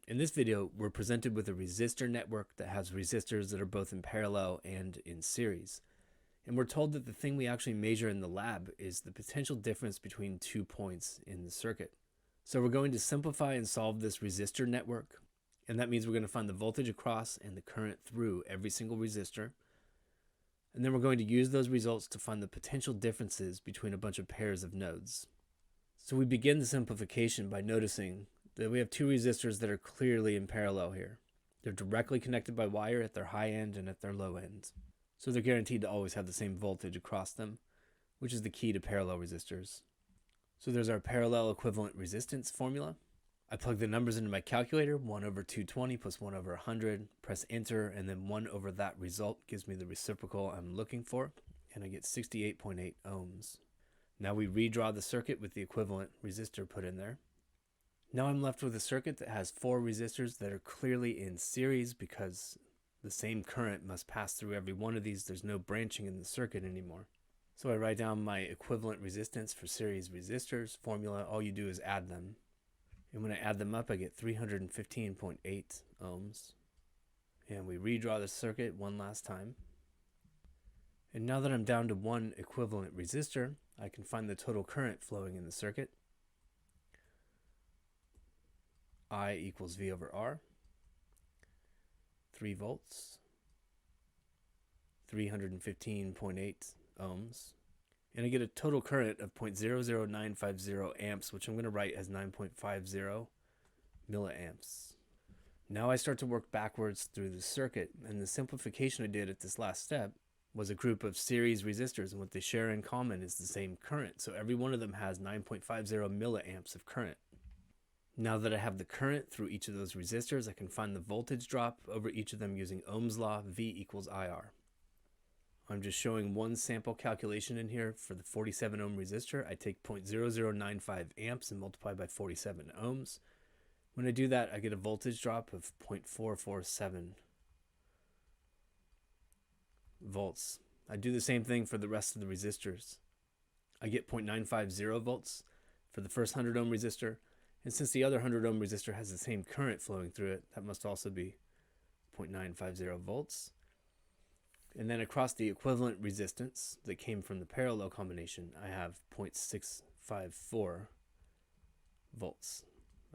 In this video, we're presented with a resistor network that has resistors that are both in parallel and in series. And we're told that the thing we actually measure in the lab is the potential difference between 2 points in the circuit. So we're going to simplify and solve this resistor network. And that means we're going to find the voltage across and the current through every single resistor. And then we're going to use those results to find the potential differences between a bunch of pairs of nodes. So we begin the simplification by noticing that we have two resistors that are clearly in parallel here. They're directly connected by wire at their high end and at their low end. So they're guaranteed to always have the same voltage across them, which is the key to parallel resistors. So there's our parallel equivalent resistance formula. I plug the numbers into my calculator, 1 over 220 plus 1 over 100, press enter, and then 1 over that result gives me the reciprocal I'm looking for, and I get 68.8 ohms. Now we redraw the circuit with the equivalent resistor put in there. Now I'm left with a circuit that has 4 resistors that are clearly in series because the same current must pass through every one of these. There's no branching in the circuit anymore. So I write down my equivalent resistance for series resistors formula. All you do is add them. And when I add them up, I get 315.8 ohms. And we redraw the circuit one last time. And now that I'm down to one equivalent resistor, I can find the total current flowing in the circuit. I equals V over R, 3 volts, 315.8 ohms, and I get a total current of 0.00950 amps, which I'm going to write as 9.50 milliamps. Now I start to work backwards through the circuit, and the simplification I did at this last step was a group of series resistors, and what they share in common is the same current. So every one of them has 9.50 milliamps of current. Now that I have the current through each of those resistors, I can find the voltage drop over each of them using Ohm's law, V equals IR. I'm just showing one sample calculation in here for the 47 ohm resistor. I take 0.0095 amps and multiply by 47 ohms. When I do that, I get a voltage drop of 0.447 volts. I do the same thing for the rest of the resistors. I get 0.950 volts for the first 100 ohm resistor. And since the other 100 ohm resistor has the same current flowing through it, that must also be 0.950 volts. And then across the equivalent resistance that came from the parallel combination, I have 0.654 volts.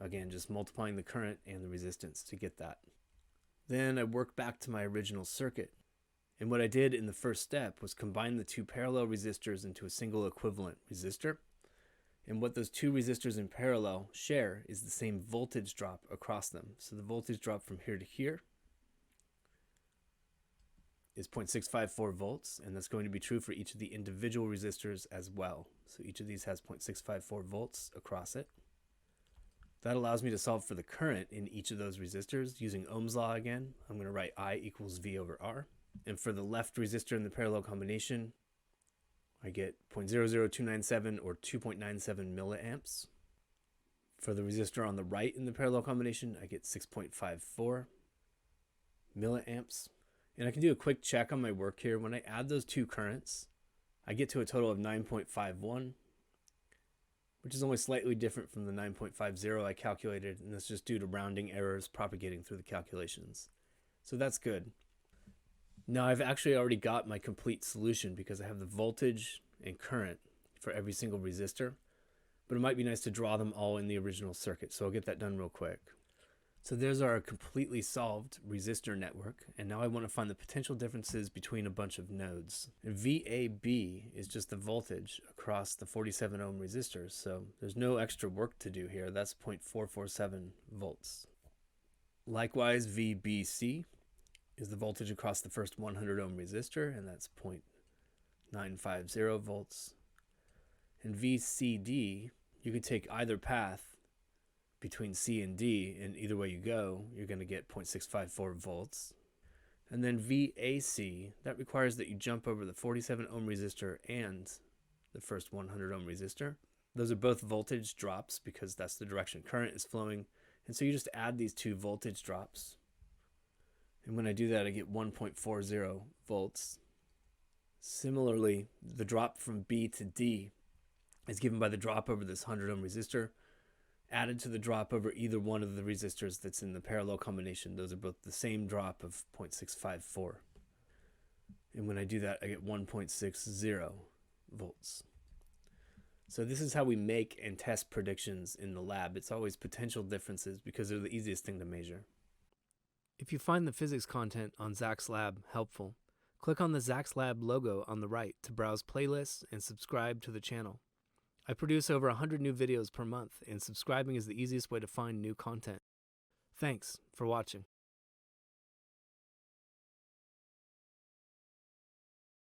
Again, just multiplying the current and the resistance to get that. Then I work back to my original circuit. And what I did in the first step was combine the two parallel resistors into a single equivalent resistor. And what those two resistors in parallel share is the same voltage drop across them. So the voltage drop from here to here is 0.654 volts, and that's going to be true for each of the individual resistors as well. So each of these has 0.654 volts across it. That allows me to solve for the current in each of those resistors using Ohm's law again. I'm going to write I equals V over R. And for the left resistor in the parallel combination, I get 0.00297 or 2.97 milliamps. For the resistor on the right in the parallel combination, I get 6.54 milliamps. And I can do a quick check on my work here. When I add those two currents, I get to a total of 9.51, which is only slightly different from the 9.50 I calculated, and that's just due to rounding errors propagating through the calculations. So that's good. Now I've actually already got my complete solution because I have the voltage and current for every single resistor, but it might be nice to draw them all in the original circuit, so I'll get that done real quick. So there's our completely solved resistor network, and now I want to find the potential differences between a bunch of nodes. And VAB is just the voltage across the 47 ohm resistors, so there's no extra work to do here. That's 0.447 volts. Likewise, VBC is the voltage across the first 100 ohm resistor, and that's 0.950 volts. And VCD, you could take either path between C and D, and either way you go, you're going to get 0.654 volts. And then VAC, that requires that you jump over the 47 ohm resistor and the first 100 ohm resistor. Those are both voltage drops because that's the direction current is flowing. And so you just add these two voltage drops. And when I do that, I get 1.40 volts. Similarly, the drop from B to D is given by the drop over this 100 ohm resistor added to the drop over either one of the resistors that's in the parallel combination. Those are both the same drop of 0.654. And when I do that, I get 1.60 volts. So this is how we make and test predictions in the lab. It's always potential differences because they're the easiest thing to measure. If you find the physics content on Zach's Lab helpful, click on the Zach's Lab logo on the right to browse playlists and subscribe to the channel. I produce over 100 new videos per month, and subscribing is the easiest way to find new content. Thanks for watching.